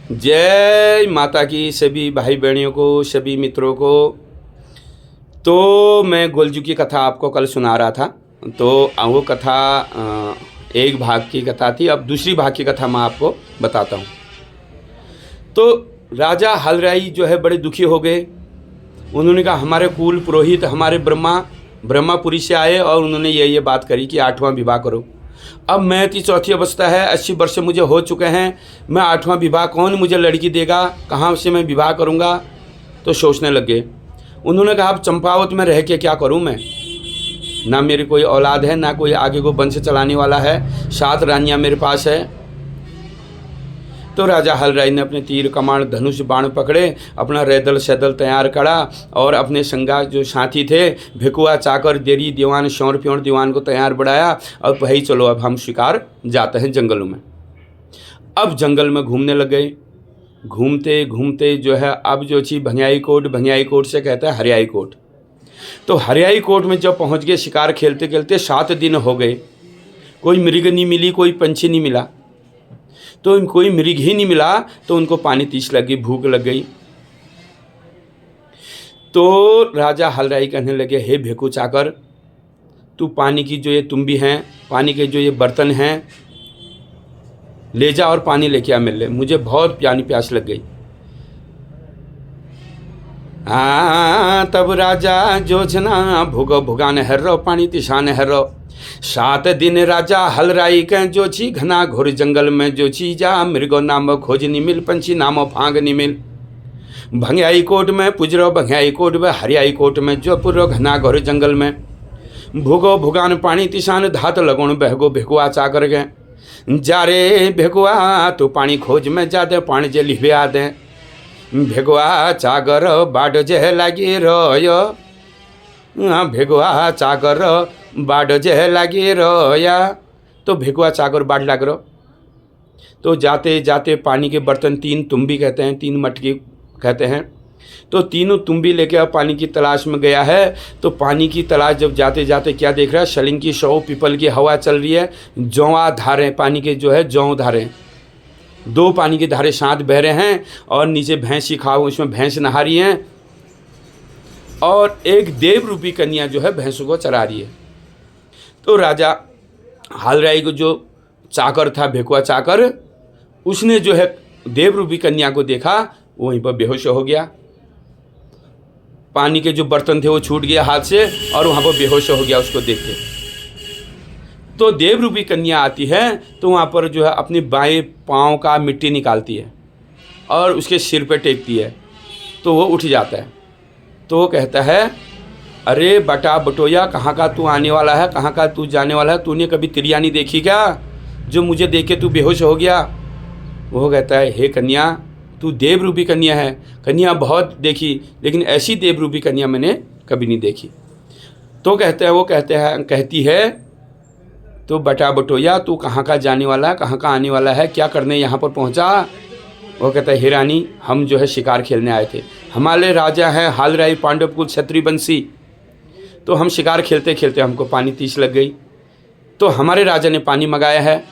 जय माता की सभी भाई बहनियों को, सभी मित्रों को। तो मैं गोलजू की कथा आपको कल सुना रहा था। तो वो कथा एक भाग की कथा थी। अब दूसरी भाग की कथा मैं आपको बताता हूँ। तो राजा हलराई जो है बड़े दुखी हो गए। उन्होंने कहा हमारे कुल पुरोहित हमारे ब्रह्मापुरी से आए और उन्होंने ये बात करी कि 8वां विवाह करो। अब मैं थी चौथी अवस्था है, 80 वर्ष मुझे हो चुके हैं। मैं 8वां विवाह, कौन मुझे लड़की देगा, कहाँ से मैं विवाह करूँगा। तो सोचने लग गए। उन्होंने कहा अब चंपावत में रह के क्या करूँ मैं, ना मेरी कोई औलाद है, ना कोई आगे को वंश चलाने वाला है, 7 रानियाँ मेरे पास है। तो राजा हलराई ने अपने तीर कमान धनुष बाण पकड़े, अपना रैदल सैदल तैयार करा और अपने संगा जो साथी थे भिकुआ, चाकर, देरी, दीवान, शौर प्योर दीवान को तैयार बढ़ाया और भाई चलो अब हम शिकार जाते हैं जंगलों में। अब जंगल में घूमने लग गए। घूमते घूमते जो है अब जो चीज़ भंगियाई कोट से कहता है हरियाई कोट। तो हरियाई कोट में जब पहुँच गए, शिकार खेलते खेलते 7 दिन हो गए। कोई मृग नहीं मिली, कोई पंछी नहीं मिला। तो कोई मृग ही नहीं मिला तो उनको पानी तीस लग गई, भूख लग गई। तो राजा हलराई कहने लगे हे भेकू चाकर, तू पानी की जो ये तुम्बी हैं, पानी के जो ये बर्तन हैं, ले जा और पानी लेके आ मिल ले, मुझे बहुत प्यास लग गई। तब राजा जोजना भुगो भुगान हर्रो पानी तिशान हर्रो। 7 दिन राजा हलराई के जो छी घना घोर जंगल में जो छी जा, मृगो नाम खोज नहीं मिल, पंछी नामो फांग नहीं मिल। भंगियाई कोट में पुजरो, भंगियाई कोट में हरियाई कोट में जो पुरो घना घोर जंगल में। भुगो भुगान पानी तिशान धात लगोण बहगो भेकुआ चाकर गए। जा रे भेकुआ तू पानी खोज में जा दे, पानी जे लिहवे आ दे। भेगुआ चाकर बाड जे लागी रोयो, भेगुआ चाकर बाड जे लागी रोया। तो भेगुआ चाकर बाड लाग रो। तो जाते जाते पानी के बर्तन 3 तुम्बी कहते हैं, 3 मटकी कहते हैं। तो तीनों तुम्बी लेके अब पानी की तलाश में गया है। तो पानी की तलाश जब जाते जाते क्या देख रहा है, शलिंग की शौ पीपल की हवा चल रही है, जौआ धारें, पानी के जो है जौ धारें, 2 पानी की धारे साथ बह रहे हैं और नीचे भैंस ही खाओ, उसमें भैंस नहा रही हैं और एक देव रूपी कन्या जो है भैंसों को चरा रही है। तो राजा हलराई को जो चाकर था, भेकुआ चाकर, उसने जो है देव रूपी कन्या को देखा, वहीं पर बेहोश हो गया। पानी के जो बर्तन थे वो छूट गया हाथ से और वहाँ पर बेहोश हो गया उसको देख के। तो देव रूपी कन्या आती है तो वहाँ पर जो है अपनी बाएं पाँव का मिट्टी निकालती है और उसके सिर पे टेकती है। तो वो उठ जाता है। तो वो कहता है अरे बटा बटोया, कहाँ का तू आने वाला है, कहाँ का तू जाने वाला है, तूने कभी तिरिया नहीं देखी क्या जो मुझे देख के तू बेहोश हो गया। वो कहता है हे कन्या, तू देव रूपी कन्या है। कन्या बहुत देखी लेकिन ऐसी देव रूपी कन्या मैंने कभी नहीं देखी। तो कहती है तो बटा बटोया तू कहाँ का जाने वाला है, कहाँ का आने वाला है, क्या करने यहाँ पर पहुँचा। वो कहता है हे रानी, हम जो है शिकार खेलने आए थे। हमारे राजा हैं हलराई, पांडव कुल क्षत्रिय वंशी। तो हम शिकार खेलते खेलते हमको पानी तीस लग गई। तो हमारे राजा ने पानी मंगाया है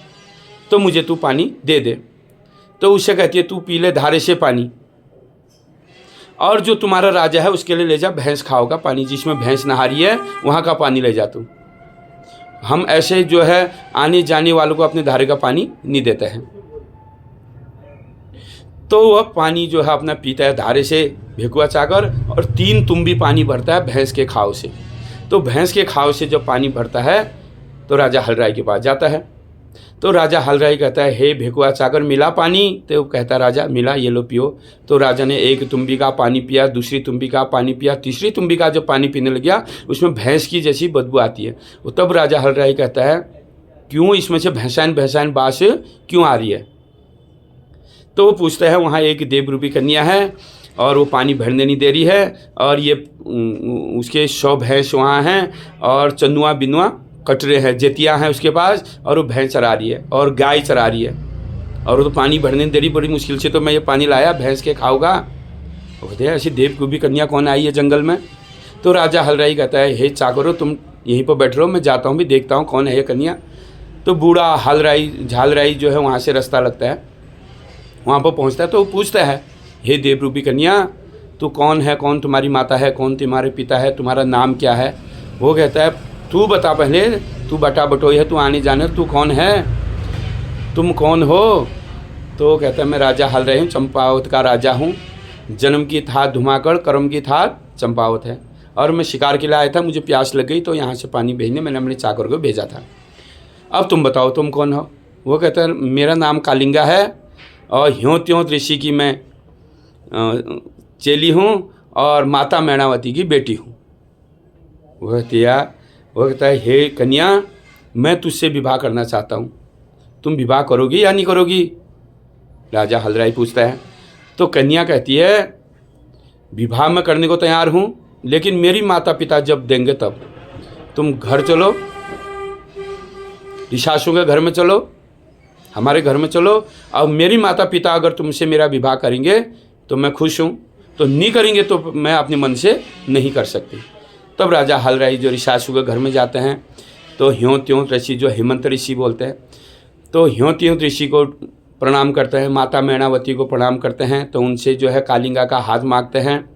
तो मुझे तू पानी दे दे। तो उससे कहती है तू पी ले धारे से पानी, और जो तुम्हारा राजा है उसके लिए ले जा भैंस खाओ का पानी, जिसमें भैंस नहा रही है वहाँ का पानी ले जा तू। हम ऐसे जो है आने जाने वालों को अपने धारे का पानी नहीं देते हैं। तो वह पानी जो है अपना पीता है धारे से भेकुआ चाकर, और 3 तुम्बी पानी भरता है भैंस के खाव से। तो भैंस के खाव से जब पानी भरता है तो राजा हलराई के पास जाता है। तो राजा हलराई कहता है हे भेकुआ चाकर, मिला पानी। तो कहता राजा मिला, ये लो पियो। तो राजा ने 1 तुम्बी का पानी पिया, दूसरी तुम्बी का पानी पिया, तीसरी तुम्बी का जब पानी पीने लग गया उसमें भैंस की जैसी बदबू आती है। तब राजा हलराई कहता है क्यों इसमें से भैंसाइन बास क्यों आ रही है। तो वो पूछता है वहाँ एक देव रूपी कन्या है और वो पानी भरने नहीं दे रही है, और ये उसके 100 भैंस वहाँ हैं और चंदुआ बिनुआ कटरे हैं, जेतिया हैं उसके पास, और वो भैंस चरा रही है और गाय चरा रही है, और वो तो पानी भरने दे रही, बड़ी मुश्किल से तो मैं ये पानी लाया भैंस के खाऊंगा। वो कहते हैं ऐसी देव रूपी कन्या कौन आई है जंगल में। तो राजा हलराई कहता है हे चाकरो, तुम यहीं पर बैठ रहो, मैं जाता हूँ भी देखता हूँ कौन है ये कन्या। तो बूढ़ा हलराई झालराई जो है वहाँ से रास्ता लगता है, वहाँ पर पहुँचता है तो वो पूछता है, हे देवरूपी कन्या, तू कौन है, कौन तुम्हारी माता है, कौन तुम्हारे पिता है, तुम्हारा नाम क्या है। वो कहता है, तू बता पहले, तू बटा बटोई है, तू आने जाने, तू कौन है, तुम कौन हो। तो कहता है, मैं राजा हलराई हूँ, चंपावत का राजा हूँ। जन्म की था धुमाकड़, कर्म की था चंपावत है, और मैं शिकार के लिए आया था, मुझे प्यास लग गई तो यहाँ से पानी भेजने मैंने अपने चाकर को भेजा था। अब तुम बताओ तुम कौन हो। वो कहता है, मेरा नाम कालिंगा है और ह्यों त्यों ऋषि की मैं चेली हूँ और माता मैणावती की बेटी हूँ। वो कहता है, हे कन्या, मैं तुझसे विवाह करना चाहता हूँ, तुम विवाह करोगी या नहीं करोगी। राजा हलराई पूछता है। तो कन्या कहती है, विवाह मैं करने को तैयार हूँ, लेकिन मेरी माता पिता जब देंगे तब। तुम घर चलो, ऋषासुओं के घर में चलो, हमारे घर में चलो, अब मेरी माता पिता अगर तुमसे मेरा विवाह करेंगे तो मैं खुश हूँ, तो नहीं करेंगे तो मैं अपने मन से नहीं कर सकती। तब राजा हलराई जो ऋषासुओं के घर में जाते हैं तो ह्यों त्यों ऋषि, जो हेमंत ऋषि बोलते हैं, तो ह्यों त्यों ऋषि को प्रणाम करते हैं, माता मैणावती को प्रणाम करते हैं। तो उनसे जो है कालिंगा का हाथ मांगते हैं।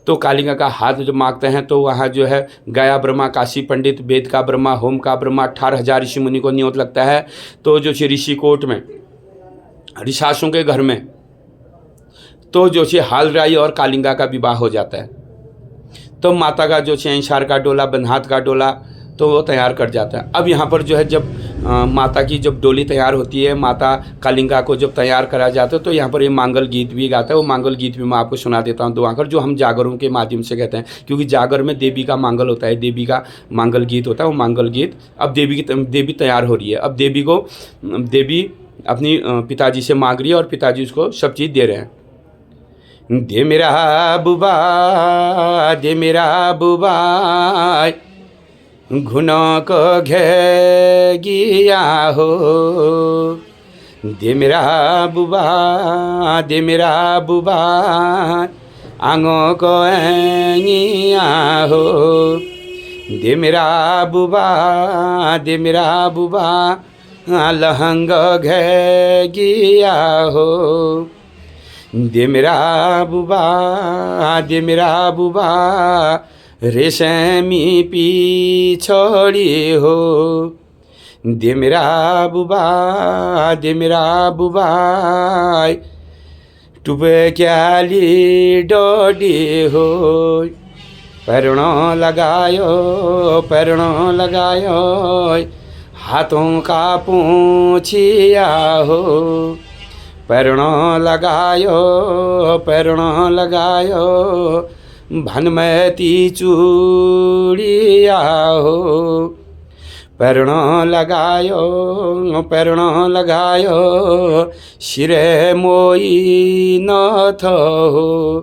तो कालिंगा का हाथ जब मांगते हैं तो वहाँ जो है गया ब्रह्मा, काशी पंडित, वेद का ब्रह्मा, होम का ब्रह्मा, 18,000 ऋषि मुनि को न्योत लगता है। तो जो ऋषि ऋषिकोट में ऋषासुओं के घर में तो जो हलराई और कालिंगा का विवाह हो जाता है। तो माता का जो अंसार का डोला, बन्हात का डोला, तो वो तैयार कर जाता है। अब यहाँ पर जो है जब माता की जब डोली तैयार होती है, माता कालिंगा को जब तैयार करा जाता है, तो यहाँ पर ये मांगल गीत भी गाता है। वो मांगल गीत भी मैं आपको सुना देता हूँ दुआकर, जो हम जागरों के माध्यम से कहते हैं, क्योंकि जागर में देवी का मांगल होता है, देवी का मांगल गीत होता है। वो मांगल गीत, अब देवी तैयार हो रही है, अब देवी अपनी पिताजी से मांग रही है और पिताजी उसको सब चीज़ दे रहे हैं। दे मेरा बुबा, दे मेरा बुबा, घुनो को घे गिया हो। दे मेरा बुबा, दे मेरा बुबा, आंगों को ऐनिया हो। दे मेरा बुबा, दे मेरा बुबा, लहंग घे गिया हो। दे मेरा बुबा, दे मेरा बुबा, रेशमी पिछड़ी हो। दे मेरा बुबा, दे मेरा बुबा, टुबे क्याली डोडी हो। पैरणों लगायो, पैरणों लगायो, हाथों का पूछिया हो। पैरणों लगायो, पैरणों लगायो, भनमती चूड़िया हो। पैरणों लगायो, पैरणों लगायो, सिरे मोई नथ हो।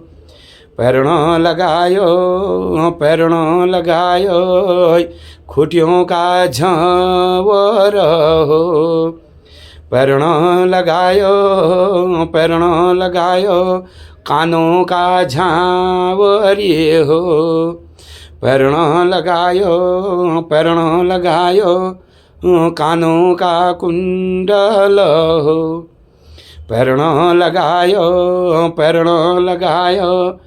पैरणों लगायो, पैरणों लगायो, खुटियों का झांवर हो। पैरणों लगायो, पैरणों लगायो, कानों का झांवरी हो। पैरणों लगायो, पैरणों लगायो, कानों का कुंडल हो। पैरणों लगायो, पैरणों लगायो,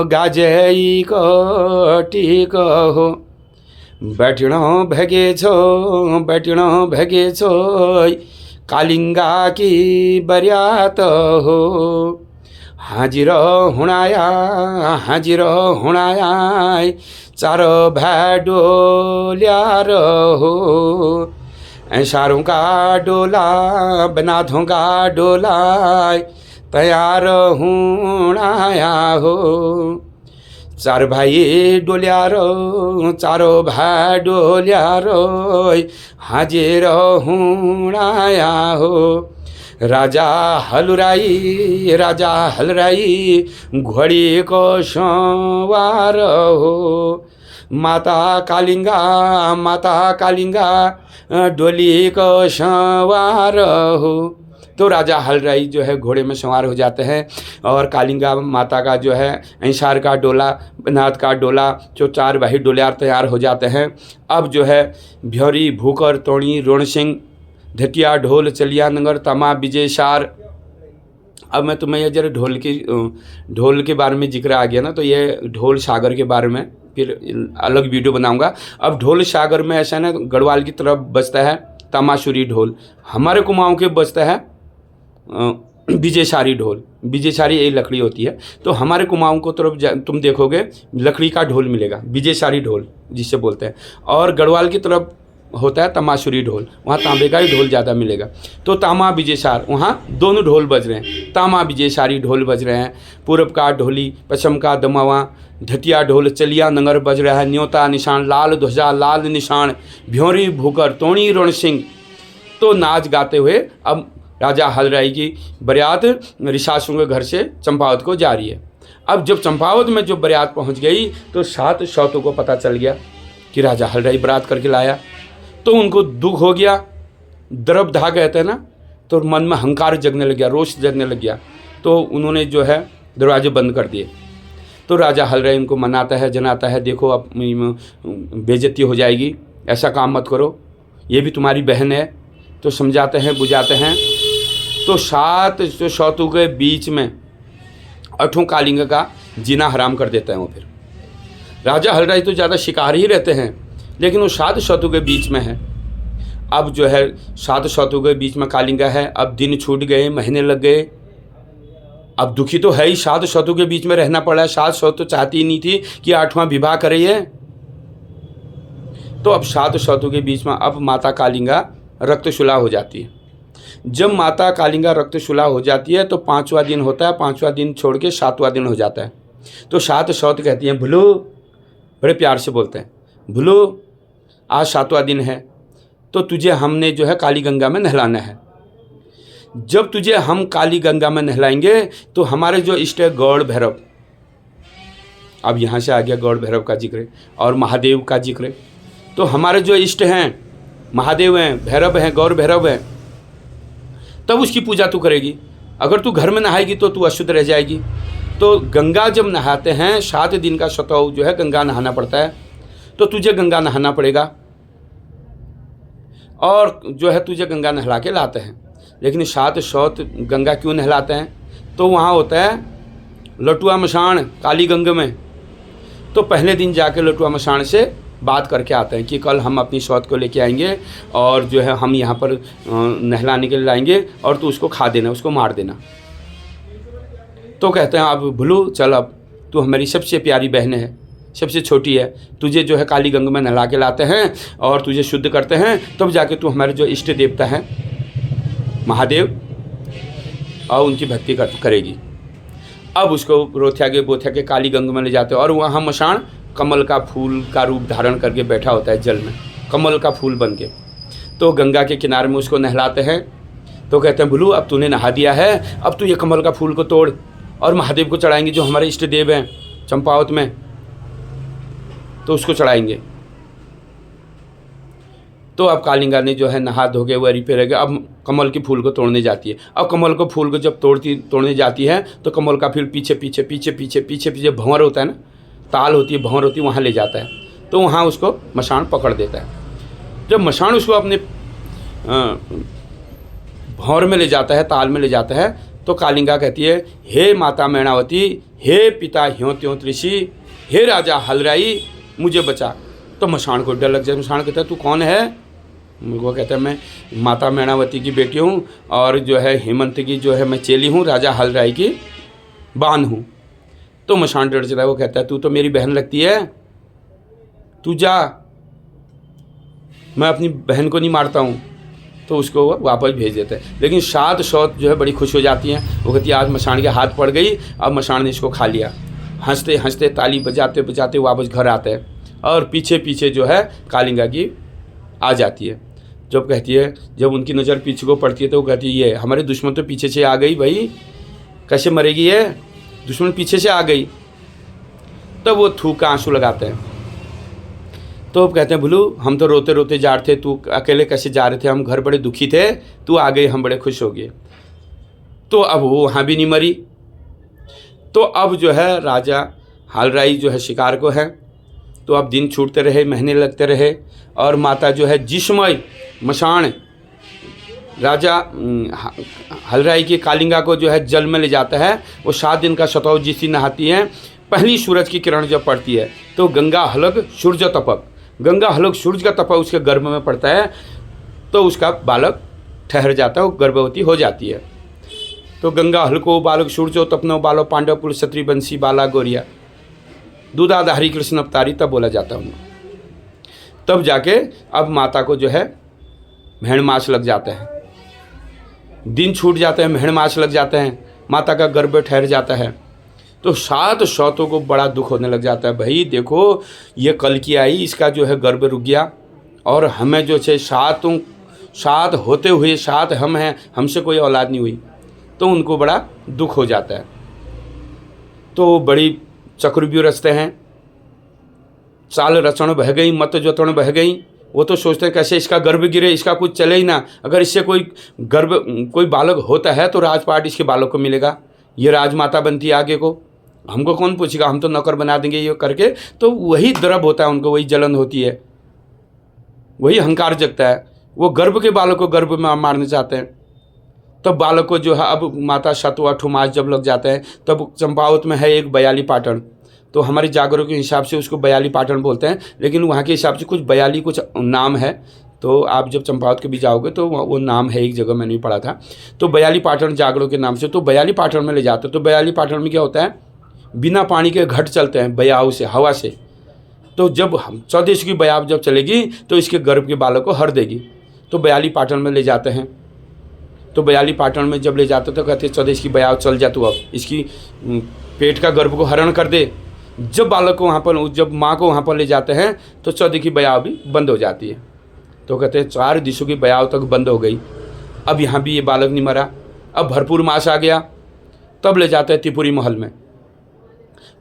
गाजई को टीक हो। बैठणों भगे छो, बैठणों भगे छो, कालिंगा की बरियात हो। हाजिर हुणाया, हाजिर हुणाया, चारो भैडोल्यार हो। ऐसारों का डोला, बनाथों का डोला, तैयार हुणाया हो। चार भाई डोल्यारो, चारो भाई डोल्यारो, हाजिर हुणाया हो। राजा हलराई, राजा हलराई, घोड़ी को सवार हो। माता कालिंगा, माता कालिंगा, डोली को सवार हो। तो राजा हलराई जो है घोड़े में सवार हो जाते हैं और कालिंगा माता का जो है अंसार का डोला, नाथ का डोला, जो चार भाई डोलियार तैयार हो जाते हैं। अब जो है भ्योरी, भूकर, तोणी, रोण सिंह, धकिया, ढोल, चलिया, नगर, तमा, विजयसार अब मैं तुम्हें ये जरा ढोल के बारे में जिक्र आ गया ना, तो ये ढोल सागर के बारे में फिर अलग वीडियो बनाऊंगा। अब ढोल सागर में ऐसा है ना, गढ़वाल की तरफ बजता है तमाशुरी ढोल, हमारे कुमाऊं के बजता है विजयशारी ढोल। विजयशारी यही लकड़ी होती है, तो हमारे कुमाऊं को तरफ तुम देखोगे लकड़ी का ढोल मिलेगा, विजयशारी ढोल जिसे बोलते हैं। और गढ़वाल की तरफ होता है तमाशुरी ढोल, वहाँ तांबे का ही ढोल ज़्यादा मिलेगा। तो तामा विजयसार, वहाँ दोनों ढोल बज रहे हैं, तामा विजयसारी ढोल बज रहे हैं। पूरब का ढोली, पश्चिम का दमावा, धतिया ढोल, चलिया नंगर बज रहा है। न्योता निशान, लाल ध्वजा लाल निशान, भ्योरी भूकर, तोणी रण सिंह। तो नाच गाते हुए अब राजा हलराई की बरियात ऋषासुर के घर से चंपावत को जा रही है। अब जब चंपावत में जो बरियात पहुँच गई तो 7 सौतों को पता चल गया कि राजा हलराई बरात करके लाया। तो उनको दुख हो गया, द्रव धा कहते हैं ना, तो मन में हंकार जगने लग गया, रोष जगने लग गया। तो उन्होंने जो है दरवाजे बंद कर दिए। तो राजा हलराई उनको मनाता है, जनाता है, देखो अब बेइज्जती हो जाएगी, ऐसा काम मत करो, ये भी तुम्हारी बहन है। तो समझाते हैं, बुझाते हैं। तो 7 सौतों के बीच में 8 कालिंग का जीना हराम कर देते हैं वो। फिर राजा हलराई तो ज़्यादा शिकार ही रहते हैं, लेकिन वो 7 सौतों के बीच में है। अब जो है 7 सौतों के बीच में कालिंगा है। अब दिन छूट गए, महीने लग गए। अब दुखी तो है ही, 7 सौतों के बीच में रहना पड़ा। 7 सौत तो चाहती ही नहीं थी कि 8वां विवाह करे ये। तो अब 7 सौतों के बीच में अब माता कालिंगा रक्तशूला हो जाती है। जब माता कालिंगा रक्तशूला हो जाती है तो 5वां दिन होता है, 5वां दिन छोड़ के 7वां दिन हो जाता है। तो 7 सौत कहती हैं, भुलू, बड़े प्यार से बोलते हैं, भुलू आज 7वां दिन है, तो तुझे हमने जो है काली गंगा में नहलाना है। जब तुझे हम काली गंगा में नहलाएंगे तो हमारे जो इष्ट है गौड़ भैरव, अब यहाँ से आ गया गौड़ भैरव का जिक्र और महादेव का जिक्र। तो हमारे जो इष्ट हैं महादेव हैं, भैरव हैं, गौर भैरव हैं, तब उसकी पूजा तू करेगी। अगर तू घर में नहाएगी तो तू अशुद्ध रह जाएगी। तो गंगा जब नहाते हैं 7 दिन का स्वतः जो है गंगा नहाना पड़ता है, तो तुझे गंगा नहाना पड़ेगा और जो है तुझे गंगा नहला के लाते हैं। लेकिन 7 सौत गंगा क्यों नहलाते हैं? तो वहाँ होता है लटुआ मशान काली गंगा में। तो पहले दिन जाके लटुआ मशान से बात करके आते हैं कि कल हम अपनी सौत को लेके आएंगे और जो है हम यहाँ पर नहलाने के लिए लाएंगे और तू उसको खा देना, उसको मार देना। तो कहते हैं अब भुलू चल, अब तू हमारी सबसे प्यारी बहन है, सबसे छोटी है, तुझे जो है काली गंगा में नहला के लाते हैं और तुझे शुद्ध करते हैं, तब जाके तू हमारे जो इष्ट देवता हैं महादेव और उनकी भक्ति करेगी। अब उसको रोथिया के काली गंगा में ले जाते हैं और वहाँ मशान कमल का फूल का रूप धारण करके बैठा होता है जल में, कमल का फूल बन के। तो गंगा के किनारे में उसको नहलाते हैं। तो कहते हैं भुलू अब तूने नहा दिया है, अब तू ये कमल का फूल को तोड़ और महादेव को चढ़ाएंगे जो हमारे इष्ट देव हैं चंपावत में, तो उसको चढ़ाएंगे। तो अब कालिंगा ने जो है नहा धो के वरी पे रह गया। अब कमल के फूल को तोड़ने जाती है। अब कमल को फूल को जब तोड़ने जाती है तो कमल का फूल पीछे भंवर होता है ना, ताल होती है, भंवर होती है, वहाँ ले जाता है। तो वहाँ उसको मशान पकड़ देता है। जब मशान उसको अपने भंवर में ले जाता है, ताल में ले जाता है, तो कालिंगा कहती है, हे माता मैणावती, हे पिता ह्यों त्यों ऋषि, हे राजा हलराई, मुझे बचा। तो मशान को डर लग जाए। मशान कहता है तू कौन है? वो कहता है मैं माता मैणावती की बेटी हूँ और जो है हेमंत की जो है मैं चेली हूँ, राजा हलराई की बान हूँ। तो मशान डर चला। वो कहता है तू तो मेरी बहन लगती है, तू जा, मैं अपनी बहन को नहीं मारता हूँ। तो उसको वो वापस भेज देता है। लेकिन 7 सौत जो है बड़ी खुश हो जाती हैं। वो कहती है आज मशान के हाथ पड़ गई, अब मशान ने इसको खा लिया। हंसते हंसते ताली बजाते बजाते वापस घर आते हैं और पीछे पीछे जो है कालिंगा की आ जाती है। जब कहती है, जब उनकी नज़र पीछे को पड़ती है तो वो कहती है ये हमारे दुश्मन तो पीछे से आ गई, भाई कैसे मरेगी ये, दुश्मन पीछे से आ गई। तब वो थूक का आंसू लगाते हैं। तो कहते हैं भुलू हम तो रोते रोते जा रहे थे, तू अकेले कैसे जा रहे थे, हम घर बड़े दुखी थे, तू आ गई, हम बड़े खुश हो गए। तो अब वो वहाँ भी नहीं मरी। तो अब जो है राजा हलराई जो है शिकार को है। तो अब दिन छूटते रहे, महीने लगते रहे और माता जो है जिसमय मशान राजा हलराई की कालिंगा को जो है जल में ले जाता है। वो 7 दिन का शतौ जिससे नहाती हैं। पहली सूरज की किरण जब पड़ती है तो गंगा हलग सूर्य तपक, गंगा हलग सूर्य का तपक उसके गर्भ में पड़ता है तो उसका बालक ठहर जाता है, वो गर्भवती हो जाती है। तो गंगा हलको बालक सूर्यो तपनो बालो पांडव पुल क्षत्रि बंसी बाला गोरिया दूधाधारी कृष्ण अवतारी, तब बोला जाता है। तब जाके अब माता को जो है मेहण मास लग जाता है, दिन छूट जाते हैं, मेहण मास लग जाते हैं, माता का गर्भ ठहर जाता है। तो 7 सौतों को बड़ा दुख होने लग जाता है, भाई देखो ये कल की आई, इसका जो है गर्भ रुक गया और हमें जो है 7 होते हुए 7 हम हैं, हमसे कोई औलाद नहीं हुई। तो उनको बड़ा दुख हो जाता है। तो बड़ी चक्रव्यूह रचते हैं, चाल रचण बह गई मत जोतण बह गई। वो तो सोचते हैं कैसे इसका गर्भ गिरे, इसका कुछ चले ही ना, अगर इससे कोई बालक होता है तो राजपाट इसके बालक को मिलेगा, ये राजमाता बनती है आगे को, हमको कौन पूछेगा, हम तो नौकर बना देंगे ये करके। तो वही द्रव होता है उनको, वही जलन होती है, वही अहंकार जगता है। वो गर्भ के बालक को गर्भ में मारना चाहते हैं। तब बालक को जो है अब माता 7वां मास जब लग जाते हैं तब चंपावत में है एक बयाली पाटन। तो हमारे जागरों के हिसाब से उसको बयाली पाटन बोलते हैं, लेकिन वहाँ के हिसाब से कुछ बयाली कुछ नाम है। तो आप जब चंपावत के भी जाओगे तो वो नाम है, एक जगह मैंने भी पढ़ा था। तो बयाली पाटन जागरों के नाम से, तो बयाली पाटन में ले जाते हैं। तो बयाली पाटन में क्या होता है, बिना पानी के घट चलते हैं बयाव से, हवा से। तो जब 14 की बयाव जब चलेगी तो इसके गर्भ के बालक को हर देगी। तो बयाली पाटन में ले जाते हैं। तो बयाली पाटन में जब ले जाते तो कहते 14 की बयाव चल जा, तो अब इसकी पेट का गर्भ को हरण कर दे। जब बालक को वहाँ पर, जब माँ को वहाँ पर ले जाते हैं तो 14 की बयाव भी बंद हो जाती है। तो कहते हैं 4 दिशों की बयाव तक बंद हो गई, अब यहाँ भी ये बालक नहीं मरा। अब भरपूर मास आ गया, तब ले जाते हैं त्रिपुरी महल में।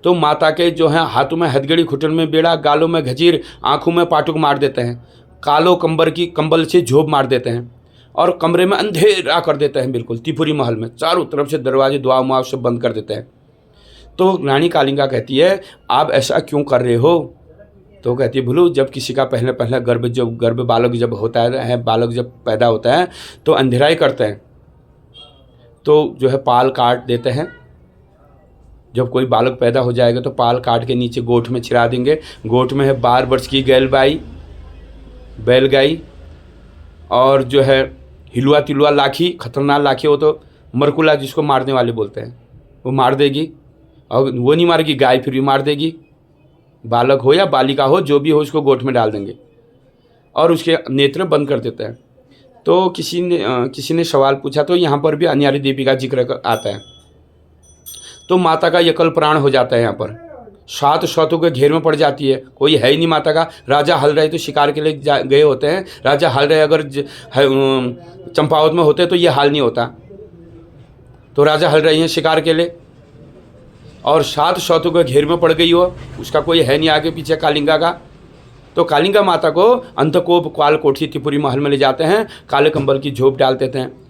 तो माता के जो है हाथों में हथगड़ी, घुटन में बेड़ा, गालों में घजीर, आँखों में पाटुक मार देते हैं, कालो कंबल से झोप मार देते हैं और कमरे में अंधेरा कर देते हैं बिल्कुल। त्रिपुरी महल में चारों तरफ से दरवाजे दुआ मुआव सब बंद कर देते हैं। तो रानी कालिंगा कहती है आप ऐसा क्यों कर रहे हो? तो कहती है भूलू, जब किसी का पहले गर्भ बालक जब होता है, बालक जब पैदा होता है तो अंधेरा ही करते हैं। तो जो है पाल काट देते हैं। जब कोई बालक पैदा हो जाएगा तो पाल काट के नीचे गोठ में छिरा देंगे। गोठ में है 12 वर्ष की बैलगाई और जो है हिलुआ तिलुआ लाखी, खतरनाक लाखी, वो तो मरकुला जिसको मारने वाले बोलते हैं, वो मार देगी। और वो नहीं मारेगी, गाय फिर भी मार देगी। बालक हो या बालिका हो, जो भी हो, उसको गोठ में डाल देंगे और उसके नेत्र बंद कर देते हैं। तो किसी ने सवाल पूछा, तो यहाँ पर भी अन्यारी देवी का जिक्र आता है। तो माता का यकल प्राण हो जाता है। यहाँ पर 7 सौतों के घेर में पड़ जाती है, कोई है ही नहीं माता का। राजा हलराई तो शिकार के लिए गए होते हैं। राजा हलराई अगर चंपावत में होते तो ये हाल नहीं होता। तो राजा हलराई हैं शिकार के लिए और 7 सौतों के घेर में पड़ गई हो, उसका कोई है नहीं आगे पीछे कालिंगा का। तो कालिंगा माता को अंधकोप काल कोठी त्रिपुरी महल में ले जाते हैं, काले कंबल की झोप डाल देते हैं।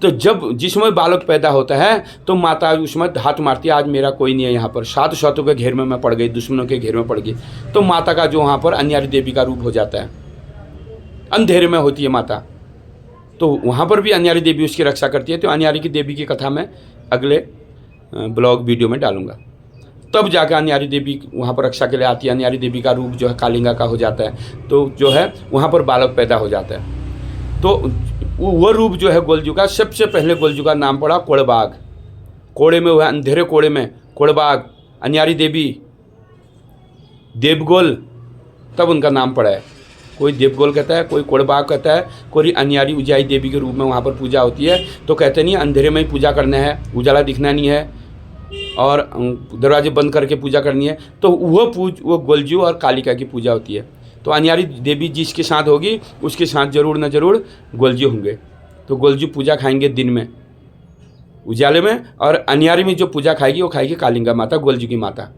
तो जब जिस समय बालक पैदा होता है तो माता उसमें हाथ मारती है, आज मेरा कोई नहीं है यहाँ पर, 7 सौतों के घेर में मैं पड़ गई, दुश्मनों के घेर में पड़ गई। तो माता का जो वहाँ पर अन्यारी देवी का रूप हो जाता है, अंधेरे में होती है माता। तो वहाँ पर भी अन्यारी देवी उसकी रक्षा करती है। तो अन्यारी की देवी की कथा मैं अगले ब्लॉग वीडियो में डालूंगा। तब जाकर अन्यारी देवी वहाँ पर रक्षा के लिए आती है। अन्यारी देवी का रूप जो है कालिंगा का हो जाता है। तो जो है वहाँ पर बालक पैदा हो जाता है। तो वो रूप जो है गोलजू का, सबसे पहले गोलजू का नाम पड़ा कोड़बाग। कोड़े में हुआ, अंधेरे कोड़े में कोड़बाग, अन्यारी देवी, देवगोल, तब उनका नाम पड़ा है। कोई देवगोल कहता है, कोई कोड़बाग कहता है, कोई अन्यारी उजाई देवी के रूप में वहाँ पर पूजा होती है। तो कहते नहीं अंधेरे में ही पूजा करना है, उजाला दिखना नहीं है और दरवाजे बंद करके पूजा करनी है। तो वो गोलजू और कालिका की पूजा होती है। तो अन्यारी देवी जिसके साथ होगी उसके साथ जरूर न जरूर गोलजू होंगे। तो गोलजू पूजा खाएंगे दिन में उजाले में, और अन्यारी में जो पूजा खाएगी वो खाएगी कालिंगा माता, गोलजू की माता।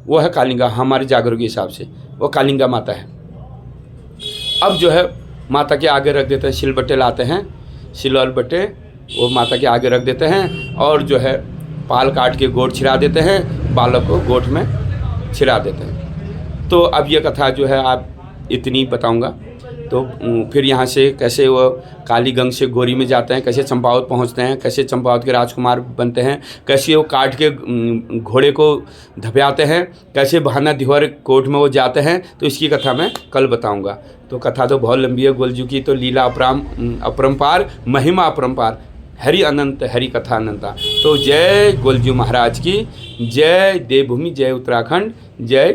वो है कालिंगा, हमारे जागरों के हिसाब से वो कालिंगा माता है। अब जो है माता के आगे रख देते हैं, सिलबट्टे लाते हैं, सिलौल बट्टे वो माता के आगे रख देते हैं और जो है पाल काट के गोट छिरा देते हैं, बालक को गोट में छिरा देते हैं। तो अब ये कथा जो है आप इतनी बताऊंगा। तो फिर यहाँ से कैसे वो कालीगंज से गोरी में जाते हैं, कैसे चंपावत पहुँचते हैं, कैसे चंपावत के राजकुमार बनते हैं, कैसे वो काट के घोड़े को धप्याते हैं, कैसे बहाना दिहर कोर्ट में वो जाते हैं, तो इसकी कथा मैं कल बताऊंगा। तो कथा तो बहुत लंबी है, गोलजू की तो लीला अपरंपार, महिमा अपरंपार, हरि अनंत, हरि कथा अनंता। तो जय गोलजू महाराज की, जय देवभूमि, जय उत्तराखंड, जय